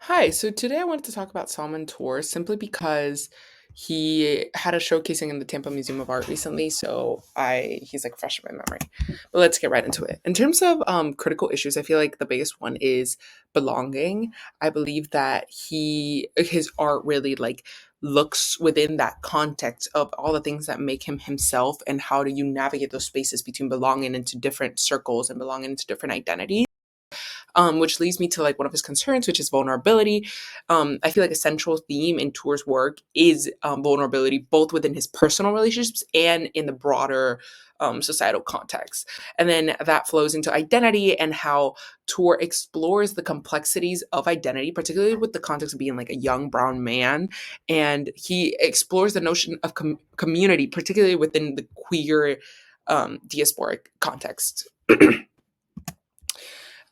Hi, so today I wanted to talk about Salman Tour simply because he had a showcasing in the Tampa Museum of Art recently, so I he's like fresh in my memory. But let's get right into it. In terms of critical issues, I feel like the biggest one is belonging. I believe that his art really like looks within that context of all the things that make him himself and how do you navigate those spaces between belonging into different circles and belonging into different identities, which leads me to like one of his concerns, which is vulnerability. I feel like a central theme in Tour's work is vulnerability, both within his personal relationships and in the broader societal context. And then that flows into identity and how Tour explores the complexities of identity, particularly with the context of being like a young brown man. And he explores the notion of community, particularly within the queer diasporic context.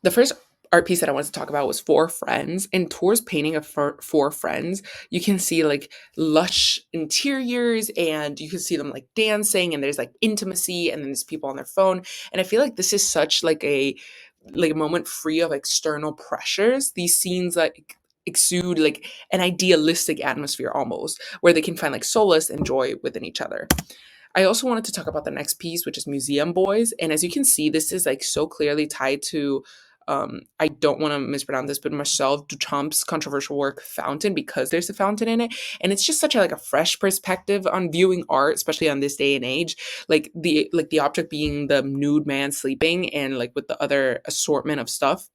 The first art piece that I wanted to talk about was Four Friends. In Tour's painting of Four Friends, you can see like lush interiors and you can see them like dancing and there's like intimacy and then there's people on their phone. And I feel like this is such like a moment free of external pressures. These scenes like exude like an idealistic atmosphere almost where they can find like solace and joy within each other. I also wanted to talk about the next piece, which is Museum Boys. And as you can see, this is like so clearly tied to, I don't want to mispronounce this, but Marcel Duchamp's controversial work Fountain, because there's a fountain in it. And it's just such a like a fresh perspective on viewing art, especially on this day and age. Like the object being the nude man sleeping and like with the other assortment of stuff.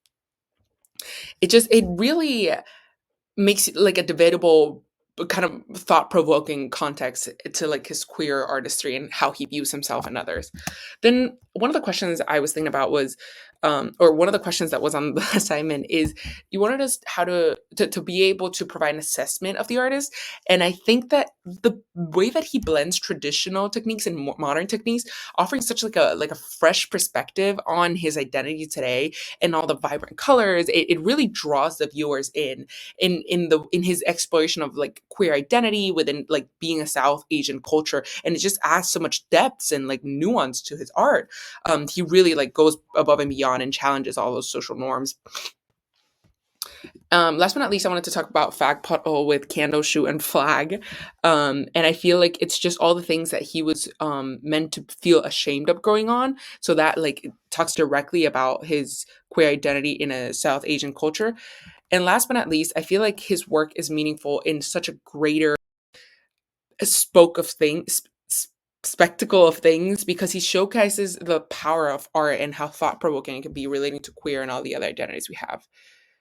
It really makes it like a debatable but kind of thought-provoking context to like his queer artistry and how he views himself and others. Then one of the questions I was thinking about was or one of the questions that was on the assignment is you wanted us how to be able to provide an assessment of the artist. And I think that the way that he blends traditional techniques and modern techniques, offering such like a fresh perspective on his identity today and all the vibrant colors, it really draws the viewers in his exploration of like queer identity within like being a South Asian culture, and it just adds so much depth and like nuance to his art. He really like goes above and beyond and challenges all those social norms. Last but not least, I wanted to talk about Fag Puddle with Candle Shoot and Flag. And I feel like it's just all the things that he was meant to feel ashamed of growing on. So that like it talks directly about his queer identity in a South Asian culture. And last but not least, I feel like his work is meaningful in such a greater spoke of things spectacle of things because he showcases the power of art and how thought-provoking it can be relating to queer and all the other identities we have.